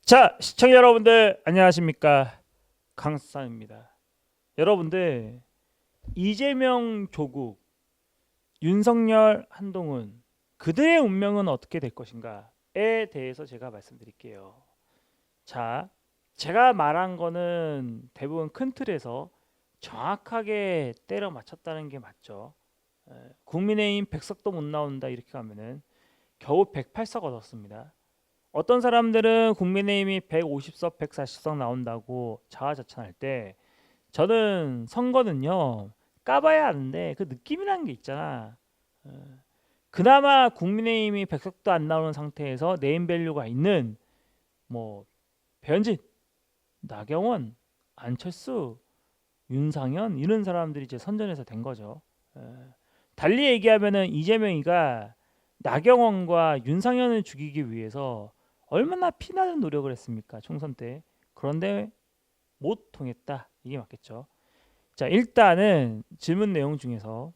자, 시청자 여러분들 안녕하십니까? 강수산입니다. 여러분들 이재명, 조국, 윤석열, 한동훈 그들의 운명은 어떻게 될 것인가에 대해서 제가 말씀드릴게요. 자, 제가 말한 거는 대부분 큰 틀에서 정확하게 때려 맞췄다는 게 맞죠. 국민의힘 100석도 못 나온다 이렇게 하면은 겨우 108석 얻었습니다. 어떤 사람들은 국민의힘이 150석, 140석 나온다고 자화자찬할 때 저는 선거는요 까봐야 하는데 그 느낌이라는 게 있잖아. 어, 그나마 국민의힘이 100석도 안 나오는 상태에서 네임밸류가 있는 뭐 배현진, 나경원, 안철수, 윤상현 이런 사람들이 이제 선전해서 된 거죠. 달리 얘기하면은 이재명이가 나경원과 윤상현을 죽이기 위해서 얼마나 피나는 노력을 했습니까? 총선 때. 그런데 못 통했다. 이게 맞겠죠. 자, 일단은 질문 내용 중에서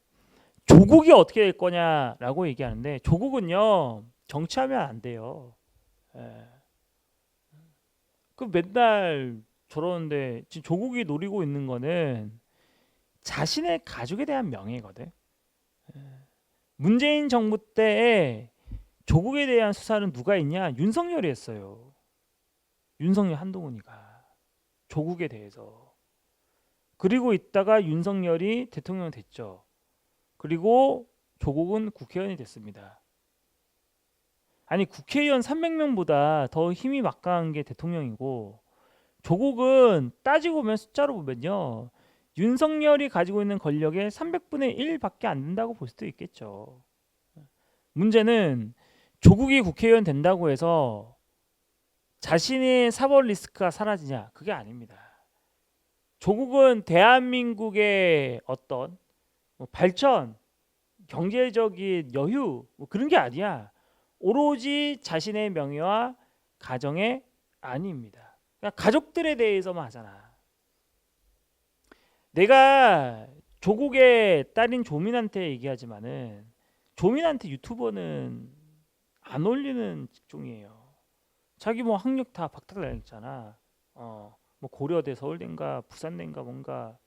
조국이 어떻게 될 거냐라고 얘기하는데 조국은요 정치하면 안 돼요. 예. 그 맨날 저러는데 지금 조국이 노리고 있는 거는 자신의 가족에 대한 명예거든. 문재인 정부 때에 조국에 대한 수사는 누가 했냐? 윤석열이 했어요. 윤석열 한동훈이가 조국에 대해서. 그리고 있다가 윤석열이 대통령 됐죠. 그리고 조국은 국회의원이 됐습니다. 아니 국회의원 300명보다 더 힘이 막강한 게 대통령이고 조국은 따지고 보면 숫자로 보면요. 윤석열이 가지고 있는 권력의 300분의 1밖에 안 된다고 볼 수도 있겠죠. 문제는 조국이 국회의원 된다고 해서 자신의 사법 리스크가 사라지냐? 그게 아닙니다. 조국은 대한민국의 어떤 발전, 경제적인 여유 그런 게 아니야. 오로지 자신의 명예와 가정의 안위입니다. 그러니까 가족들에 대해서만 하잖아. 내가 조국의 딸인 조민한테 얘기하지만은 조민한테 유튜버는 안 올리는 직종이에요. 자기 뭐 학력 다 박탈당했잖아. 뭐 고려대, 서울대인가, 부산대인가 뭔가.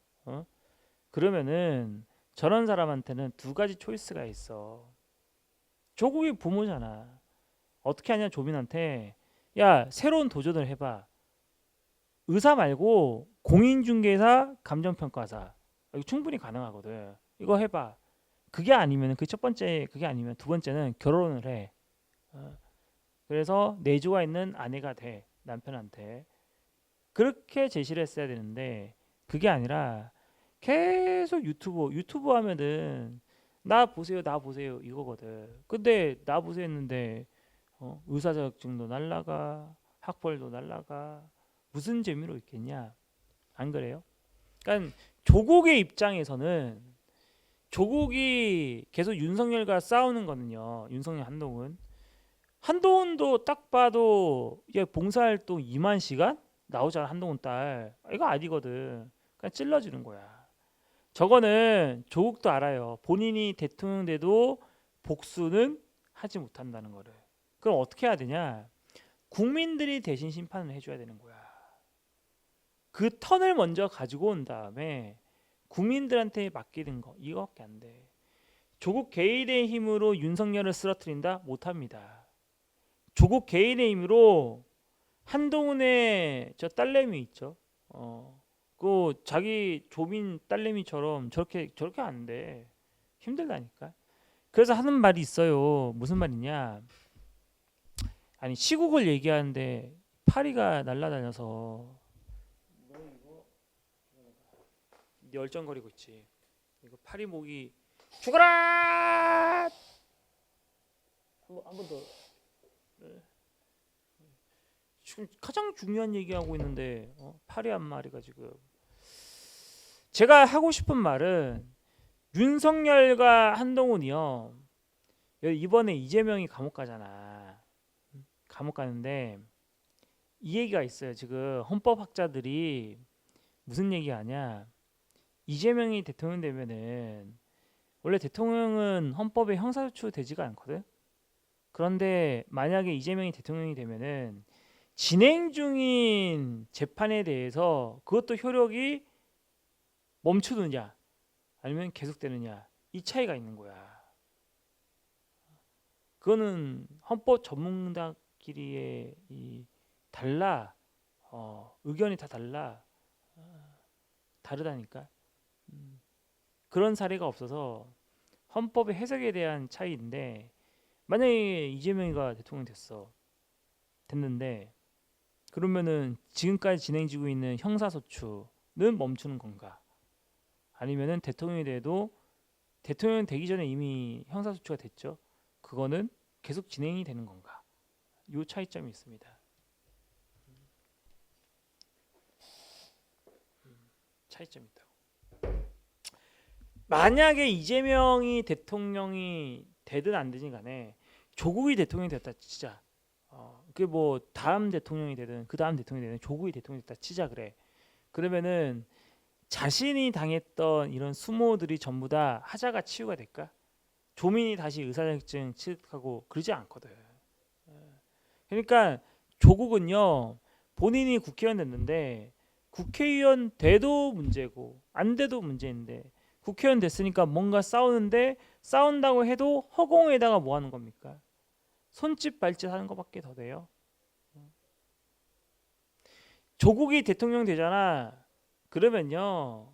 그러면은 저런 사람한테는 두 가지 초이스가 있어. 조국이 부모잖아. 어떻게 하냐 조민한테 야 새로운 도전을 해봐. 의사 말고 공인중개사, 감정평가사. 이거 충분히 가능하거든. 이거 해봐. 그게 아니면 그 첫 번째 그게 아니면 두 번째는 결혼을 해. 어, 그래서 내조가 있는 아내가 돼 남편한테. 그렇게 제시를 했어야 되는데 그게 아니라 계속 유튜브 하면은 나 보세요 이거거든. 근데 나 보세요 했는데 의사 자격증도 날라가 학벌도 날라가 무슨 재미로 있겠냐? 안 그래요? 그러니까 조국의 입장에서는 조국이 계속 윤석열과 싸우는 거는요. 윤석열 한동훈도 딱 봐도 얘 봉사활동 2만 시간 나오잖아 한동훈 딸. 이거 아니거든. 그냥 찔러주는 거야. 저거는 조국도 알아요. 본인이 대통령 돼도 복수는 하지 못한다는 거를. 그럼 어떻게 해야 되냐? 국민들이 대신 심판을 해줘야 되는 거야. 그 턴을 먼저 가지고 온 다음에 국민들한테 맡기는 거 이거밖에 안 돼. 조국 개인의 힘으로 윤석열을 쓰러뜨린다? 못합니다. 조국 개인의 힘으로 한동훈의 저 딸내미 있죠. 그 자기 조민 딸내미처럼 저렇게 안 돼. 힘들다니까. 그래서 하는 말이 있어요. 무슨 말이냐? 아니 시국을 얘기하는데 파리가 날아다녀서 열정거리고 있지. 이거 파리 목이 죽어라! 한 번 더. 네. 지금 가장 중요한 얘기하고 있는데 파리 한 마리가 지금. 제가 하고 싶은 말은 윤석열과 한동훈이요. 이번에 이재명이 감옥 가잖아. 감옥 가는데 이 얘기가 있어요. 지금 헌법학자들이 무슨 얘기하냐? 이재명이 대통령 되면은 원래 대통령은 헌법에 형사소추 되지가 않거든. 그런데 만약에 이재명이 대통령이 되면은 진행 중인 재판에 대해서 그것도 효력이 멈추느냐 아니면 계속되느냐 이 차이가 있는 거야. 그거는 헌법 전문가끼리의 이 달라 의견이 다 달라 다르다니까. 그런 사례가 없어서 헌법의 해석에 대한 차이인데 만약에 이재명이가 대통령 됐는데 그러면은 지금까지 진행되고 있는 형사소추는 멈추는 건가? 아니면은 대통령이 돼도 대통령 되기 전에 이미 형사소추가 됐죠. 그거는 계속 진행이 되는 건가? 요 차이점이 있습니다. 차이점이 있다고. 만약에 이재명이 대통령이 되든 안 되든 간에 조국이 대통령이 됐다 치자. 그게 뭐 다음 대통령이 되든 그 다음 대통령이 되든 조국이 대통령이 됐다 치자 그래. 그러면은 자신이 당했던 이런 수모들이 전부 다 하자가 치유가 될까? 조민이 다시 의사자격증 취득하고 그러지 않거든. 그러니까 조국은요 본인이 국회의원 됐는데 국회의원 돼도 문제고 안 돼도 문제인데 국회의원 됐으니까 뭔가 싸우는데 싸운다고 해도 허공에다가 뭐 하는 겁니까? 손짓 발짓 하는 것밖에 더 돼요. 조국이 대통령 되잖아. 그러면요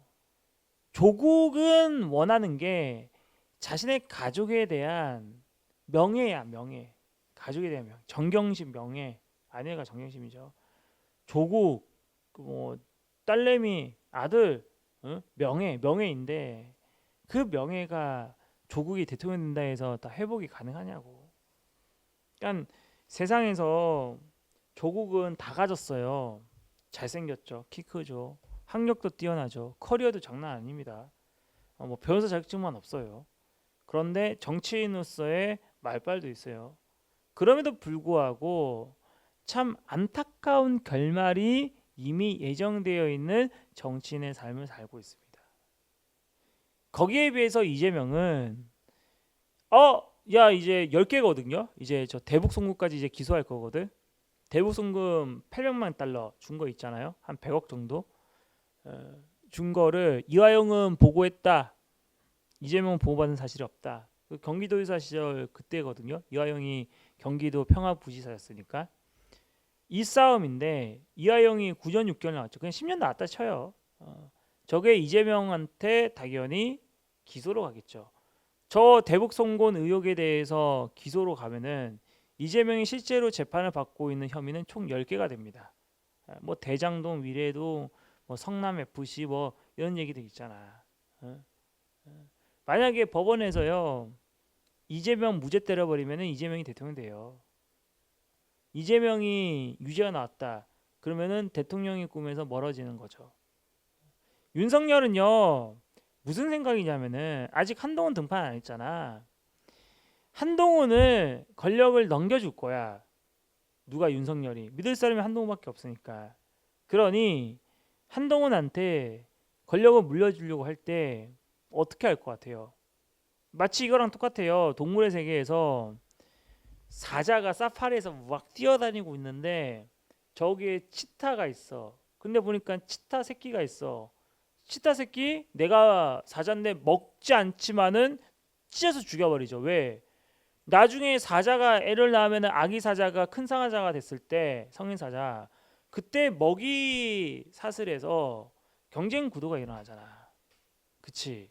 조국은 원하는 게 자신의 가족에 대한 명예야 명예. 가족에 대한 명예. 정경심 명예. 아내가 정경심이죠. 조국 뭐 딸내미 아들 명예인데 그 명예가 조국이 대통령 된다 해서 다 회복이 가능하냐고. 그러니까 세상에서 조국은 다 가졌어요. 잘생겼죠. 키 크죠. 학력도 뛰어나죠. 커리어도 장난 아닙니다. 뭐 변호사 자격증만 없어요. 그런데 정치인으로서의 말빨도 있어요. 그럼에도 불구하고 참 안타까운 결말이 이미 예정되어 있는 정치인의 삶을 살고 있습니다. 거기에 비해서 이재명은 야 이제 10개거든요. 이제 저 대북 송금까지 이제 기소할 거거든. 대북 송금 800만 달러 준 거 있잖아요. 한 100억 정도 준 거를 이화영은 보고했다. 이재명은 보고받은 사실이 없다. 그 경기도지사 시절 그때거든요. 이화영이 경기도 평화부지사였으니까 이 싸움인데 이화영이 9년 6개월 나왔죠. 그냥 10년 나왔다 쳐요. 저게 이재명한테 당연히 기소로 가겠죠. 저 대북 송금 의혹에 대해서 기소로 가면은 이재명이 실제로 재판을 받고 있는 혐의는 총 10개가 됩니다. 뭐 대장동, 위례동, 뭐 성남 FC 뭐 이런 얘기들 있잖아. 만약에 법원에서요 이재명 무죄 때려버리면은 이재명이 대통령 돼요. 이재명이 유죄가 나왔다. 그러면은 대통령의 꿈에서 멀어지는 거죠. 윤석열은요 무슨 생각이냐면은 아직 한동훈 등판 안 했잖아. 한동훈을 권력을 넘겨줄 거야. 누가 윤석열이 믿을 사람이 한동훈밖에 없으니까. 그러니 한동훈한테 권력을 물려주려고 할 때 어떻게 할 것 같아요? 마치 이거랑 똑같아요. 동물의 세계에서 사자가 사파리에서 막 뛰어다니고 있는데 저기에 치타가 있어. 근데 보니까 치타 새끼가 있어. 치타 새끼 내가 사자인데 먹지 않지만은 찢어서 죽여버리죠. 왜? 나중에 사자가 애를 낳으면 아기 사자가 큰 사자가 됐을 때 성인 사자 그때 먹이 사슬에서 경쟁 구도가 일어나잖아. 그치?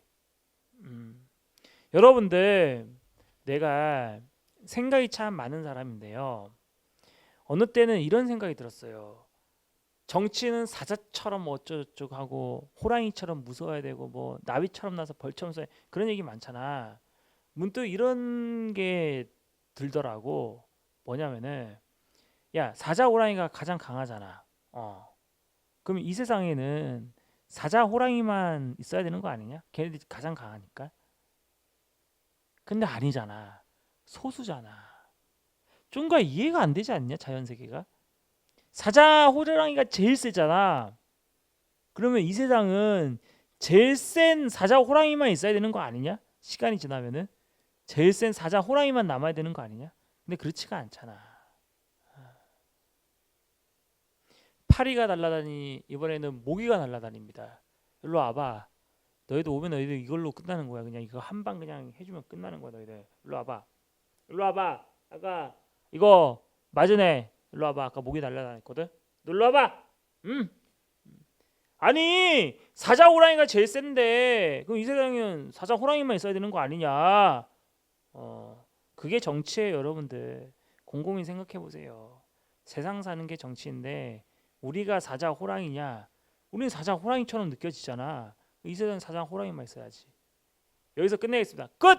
여러분들 내가 생각이 참 많은 사람인데요. 어느 때는 이런 생각이 들었어요. 정치는 사자처럼 어쩌고저쩌고 하고 호랑이처럼 무서워야 되고 뭐 나비처럼 나서 벌처럼 쏴야 그런 얘기 많잖아. 문득 이런 게 들더라고. 뭐냐면은 야 사자 호랑이가 가장 강하잖아. 그럼 이 세상에는 사자 호랑이만 있어야 되는 거 아니냐? 걔네들이 가장 강하니까. 근데 아니잖아. 소수잖아. 좀가 이해가 안 되지 않냐? 자연 세계가. 사자 호랑이가 제일 세잖아. 그러면 이 세상은 제일 센 사자 호랑이만 있어야 되는 거 아니냐? 시간이 지나면은 제일 센 사자 호랑이만 남아야 되는 거 아니냐? 근데 그렇지가 않잖아. 파리가 날아다니 이번에는 모기가 날아다닙니다. 일로 와봐. 너희들 오면 너희들 이걸로 끝나는 거야. 그냥 이거 한 방 그냥 해주면 끝나는 거야. 너희들 일로 와봐. 일로 와봐. 아까 이거 맞으네. 일로 와봐. 아까 모기 날아다녔거든. 일로 와봐. 응? 아니 사자 호랑이가 제일 센데 그럼 이 세상엔 사자 호랑이만 있어야 되는 거 아니냐? 그게 정치예요, 여러분들. 곰곰이 생각해 보세요. 세상 사는 게 정치인데 우리가 사자 호랑이냐? 우리는 사자 호랑이처럼 느껴지잖아. 이 세상엔 사자 호랑이만 있어야지. 여기서 끝내겠습니다. 끝!